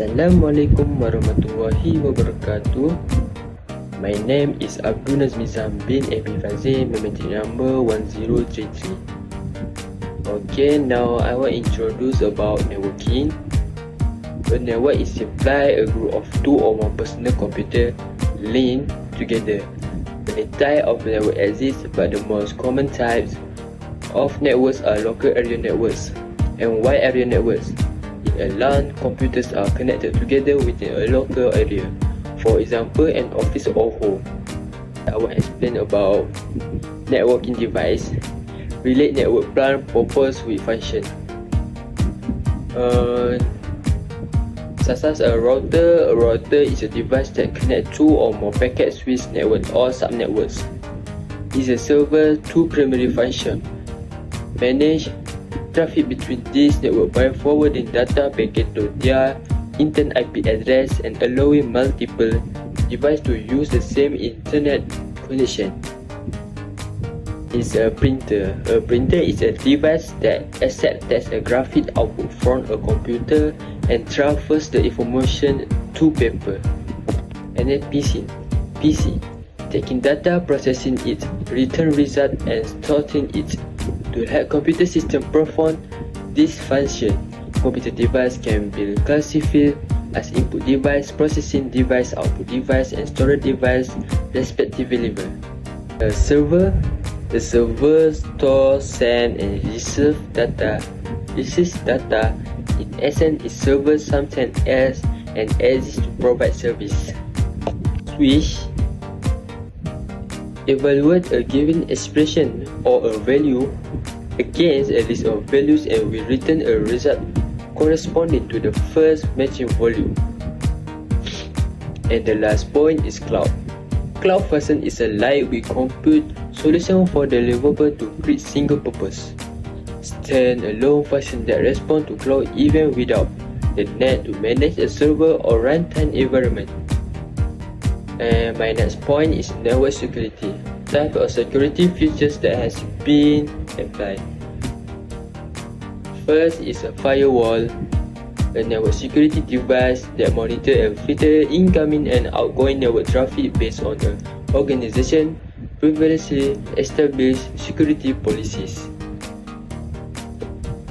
Assalamualaikum warahmatullahi wabarakatuh. My name is Abdul Nazmizam bin Abi Fazil, memetik number 1033. Okay, now I will introduce about networking. A network is simply a group of two or more personal computer linked together. Many types of network exist, but the most common types of networks are local area networks and wide area networks. In a LAN, computers are connected together within a local area, for example an office or home. I will explain about networking device. Relate network plan, purpose with function. Such as a router. A router is a device that connects two or more packet switch networks or subnetworks. It is a server. Two primary functions: manage traffic between these networks by forwarding data packet to their internal IP address and allowing multiple devices to use the same internet connection. Is a printer. A printer is a device that accepts a graphic output from a computer and transfers the information to paper. And then PC. Taking data, processing it, return result and storing it. To help computer system perform this function, computer device can be classified as input device, processing device, output device, and storage device, respectively. A server. The server stores, send, and receive data. In essence, it serves something else and exists to provide service. Switch. Evaluate a given expression or a value against a list of values and will return a result corresponding to the first matching volume. And the last point is cloud. Cloud function is a lightweight compute solution for developer to create single purpose stand-alone function that respond to cloud even without the need to manage a server or runtime environment. And my next point is network security. Type of security features that has been applied. First is a firewall, a network security device that monitor and filter incoming and outgoing network traffic based on the organization previously established security policies.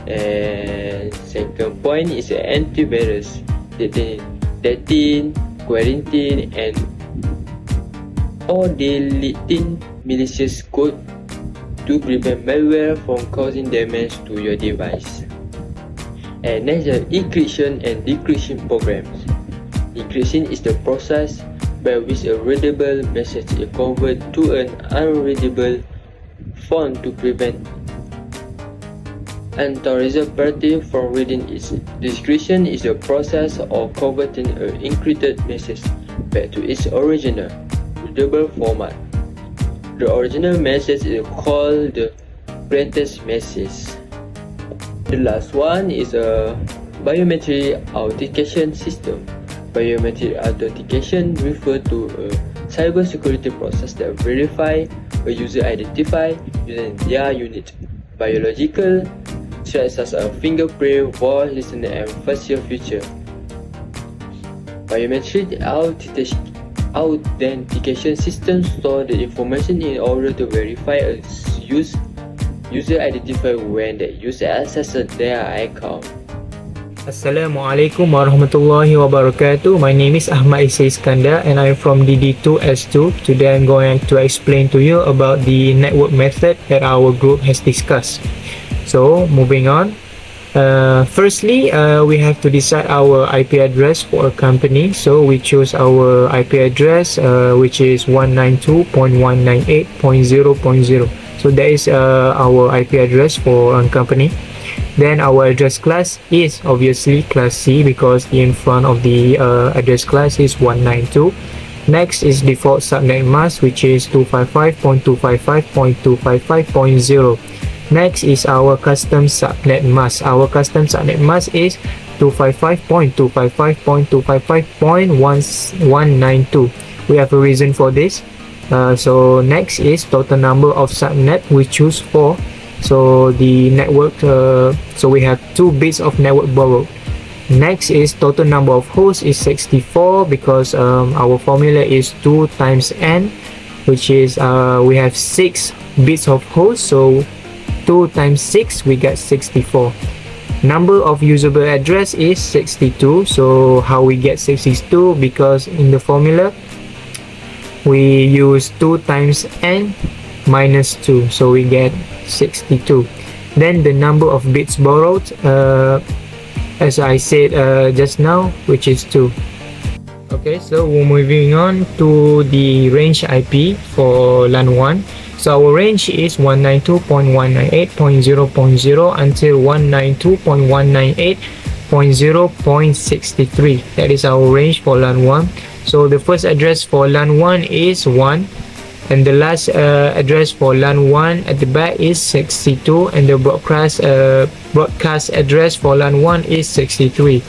And second point is an antivirus, detecting, quarantine, and or deleting malicious code to prevent malware from causing damage to your device. And next is encryption and decryption programs. Encryption is the process by which a readable message is converted to an unreadable form to prevent unauthorized party from reading it. Decryption is the process of converting an encrypted message back to its original readable format. The original message is called the plaintext message. The last one is a biometric authentication system. Biometric authentication refers to a cybersecurity process that verifies a user identity using their unique biological traits such as fingerprint, voice, listening, and facial feature. Biometric authentication systems store the information in order to verify a user identifier when the user accesses their account. Assalamualaikum warahmatullahi wabarakatuh. My name is Ahmad Isa Iskandar and I'm from DD2S2. Today I'm going to explain to you about the network method that our group has discussed. So moving on. Firstly, we have to decide our IP address for a company. So we choose our IP address which is 192.198.0.0. So that is our IP address for a company. Then our address class is obviously class C because in front of the address class is 192. Next is default subnet mask which is 255.255.255.0. Next is our custom subnet mask. Our custom subnet mask is 255.255.255.192. We have a reason for this. So next is total number of subnet. We choose 4. So the network, so we have 2 bits of network borrowed. Next is total number of hosts is 64 because our formula is 2 times n, which is we have 6 bits of hosts, so 2 times 6 we get 64. Number of usable address is 62. So how we get 62? Because in the formula we use 2 times n minus 2, so we get 62. Then the number of bits borrowed, as I said just now, which is 2. Okay, so we're moving on to the range IP for LAN 1. So our range is 192.198.0.0 until 192.198.0.63. That is our range for LAN 1. So the first address for LAN 1 is 1, and the last address for LAN 1 at the back is 62, and the broadcast address for LAN 1 is 63.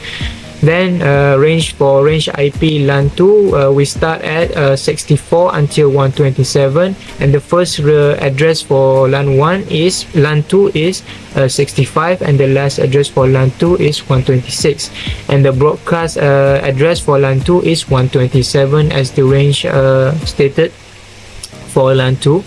Then range IP LAN 2, we start at 64 until 127, and the first address for LAN 2 is 65, and the last address for LAN 2 is 126, and the broadcast address for LAN 2 is 127 as the range stated for LAN 2.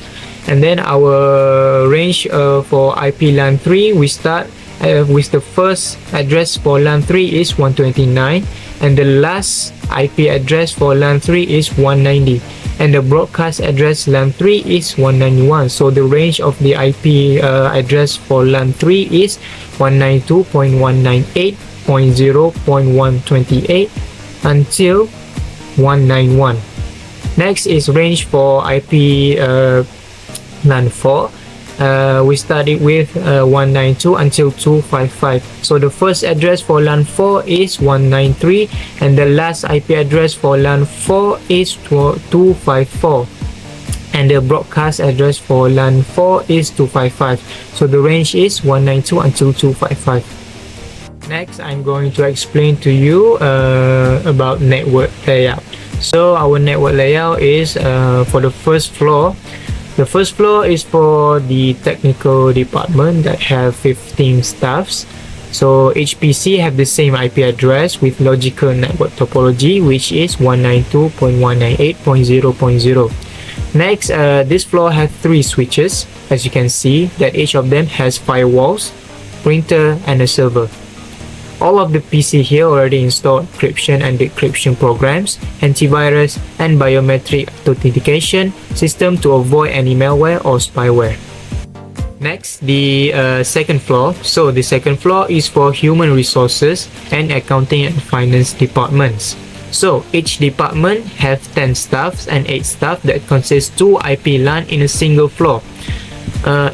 And then our range for IP LAN 3, we start with the first address for LAN 3 is 129, and the last IP address for LAN 3 is 190, and the broadcast address LAN 3 is 191. So the range of the IP address for LAN 3 is 192.198.0.128 until 191. Next is range for IP LAN 4. We started with 192 until 255. So the first address for LAN 4 is 193, and the last IP address for LAN 4 is 254, and the broadcast address for LAN 4 is 255. So the range is 192 until 255. Next, I'm going to explain to you about network layout. So our network layout is for the first floor. The first floor is for the technical department that have 15 staffs. So each PC have the same IP address with logical network topology, which is 192.198.0.0. Next, this floor has 3 switches, as you can see, that each of them has firewalls, printer, and a server. All of the PC here already installed encryption and decryption programs, antivirus, and biometric authentication system to avoid any malware or spyware. Next, the second floor. So the second floor is for human resources and accounting and finance departments. So each department have 10 staffs and 8 staff that consist 2 IP LAN in a single floor.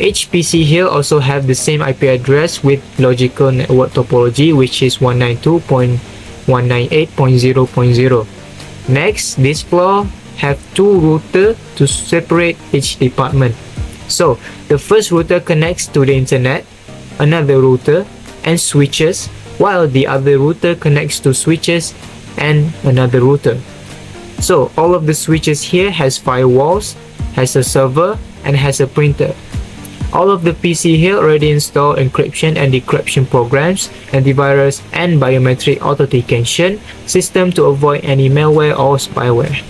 Each PC here also have the same IP address with logical network topology, which is 192.198.0.0. Next, this floor have 2 routers to separate each department. So the first router connects to the internet, another router, and switches, while the other router connects to switches and another router. So all of the switches here has firewalls, has a server, and has a printer. All of the PC here already install encryption and decryption programs, antivirus, and biometric authentication system to avoid any malware or spyware.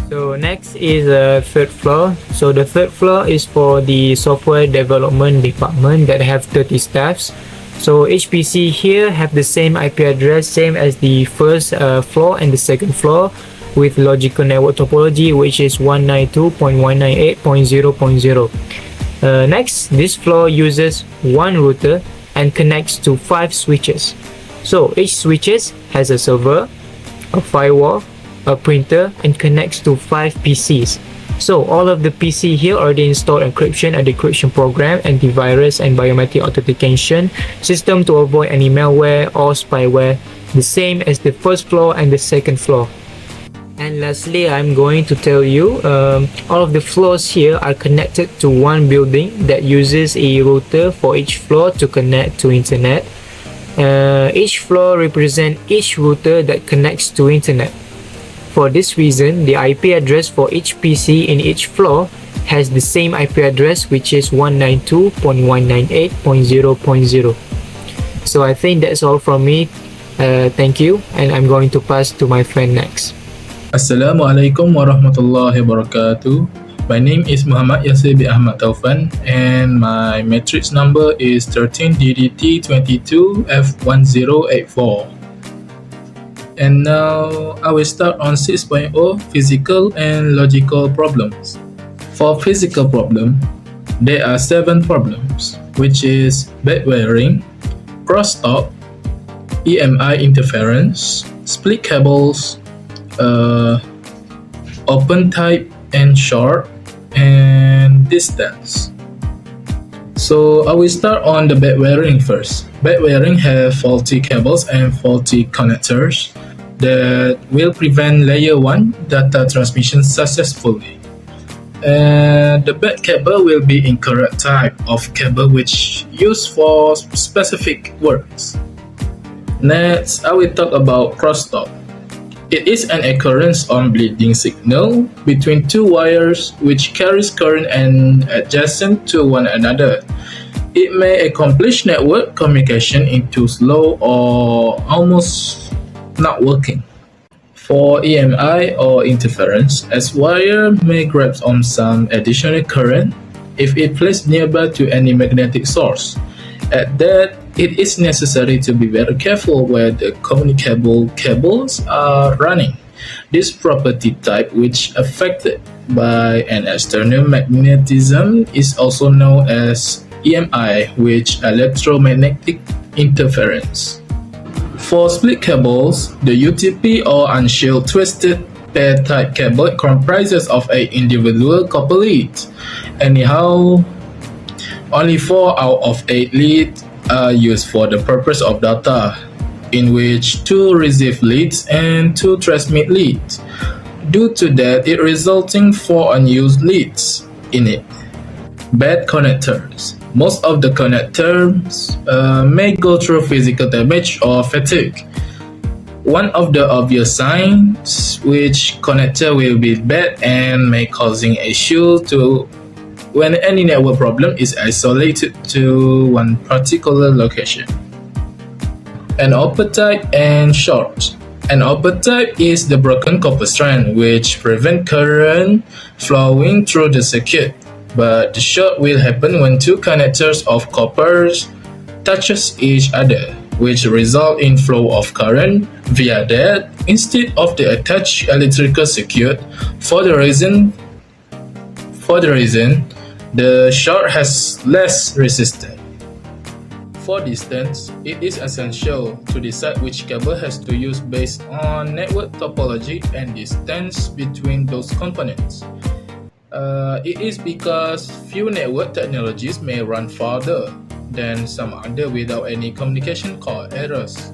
So next is the third floor. So the third floor is for the software development department that have 30 staffs. So each PC here have the same IP address, same as the first floor and the second floor, with logical network topology, which is 192.198.0.0. Next, this floor uses 1 router and connects to 5 switches. So each switches has a server, a firewall, a printer, and connects to 5 PCs. So all of the PC here already installed encryption and decryption program, antivirus, and biometric authentication system to avoid any malware or spyware, the same as the first floor and the second floor. And lastly, I'm going to tell you all of the floors here are connected to one building that uses a router for each floor to connect to internet. Each floor represents each router that connects to internet. For this reason, the IP address for each PC in each floor has the same IP address, which is 192.198.0.0. So I think that's all from me. Thank you, and I'm going to pass to my friend next. Assalamualaikum warahmatullahi wabarakatuh. My name is Muhammad Yasir bin Ahmad Taufan and my matrix number is 13DDT22F1084. And now I will start on 6.0 physical and logical problems. For physical problem, there are 7 problems, which is bed wearing, crosstalk, EMI interference, split cables, open type and short, and distance. So I will start on the bed wearing first. Bed wearing have faulty cables and faulty connectors that will prevent layer 1 data transmission successfully. And the bed cable will be incorrect type of cable which used for specific works. Next, I will talk about crosstalk. It is an occurrence on bleeding signal between two wires which carries current and adjacent to one another. It may accomplish network communication into slow or almost not working. For EMI or interference, as wire may grab on some additional current if it placed nearby to any magnetic source. At that, it is necessary to be very careful where the communicable cables are running. This property type, which affected by an external magnetism, is also known as EMI, which electromagnetic interference. For split cables, the UTP or unshielded twisted pair type cable comprises of an individual copper lead. Anyhow, only 4 out of 8 leads are used for the purpose of data, in which 2 receive leads and 2 transmit leads. Due to that, it resulting 4 unused leads in it. Bad connectors. Most of the connectors may go through physical damage or fatigue. One of the obvious signs which connector will be bad and may causing issue to when any network problem is isolated to one particular location. An open type and short. An open type is the broken copper strand which prevent current flowing through the circuit, but the short will happen when 2 connectors of copper touches each other, which result in flow of current via that instead of the attached electrical circuit. For the reason, the short has less resistance. For distance, it is essential to decide which cable has to use based on network topology and distance between those components. It is because few network technologies may run farther than some other without any communication core errors.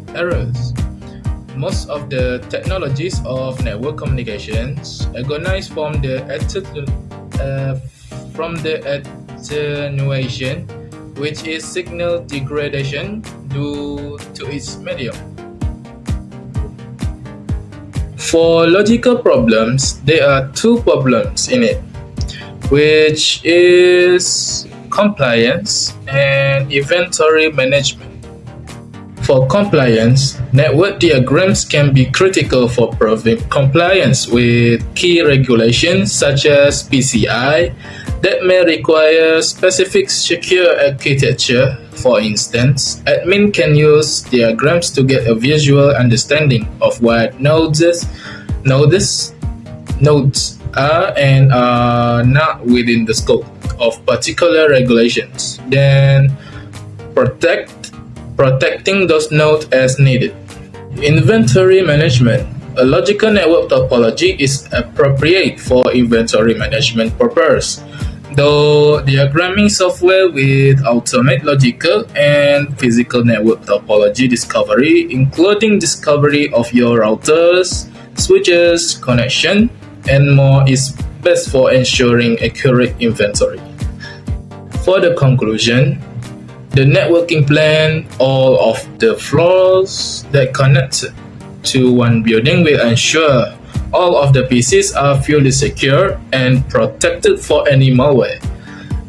Most of the technologies of network communications agonize from the attenuation, which is signal degradation due to its medium. For logical problems, there are 2 problems in it, which is compliance and inventory management. For compliance, network diagrams can be critical for proving compliance with key regulations such as PCI that may require specific secure architecture. For instance, admin can use diagrams to get a visual understanding of what nodes are and are not within the scope of particular regulations, then protecting those nodes as needed. Inventory management. A logical network topology is appropriate for inventory management purpose, though diagramming software will automate logical and physical network topology discovery, including discovery of your routers, switches, connection, and more is best for ensuring accurate inventory. For the conclusion, the networking plan, all of the floors that connect to one building will ensure all of the PCs are fully secure and protected for any malware.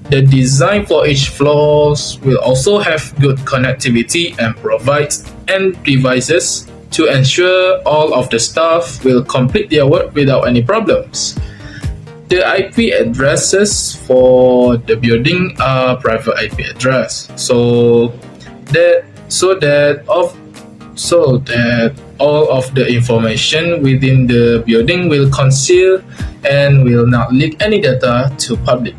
The design for each floor will also have good connectivity and provide end devices to ensure all of the staff will complete their work without any problems. The IP addresses for the building are private IP address, so that all of the information within the building will conceal and will not leak any data to public.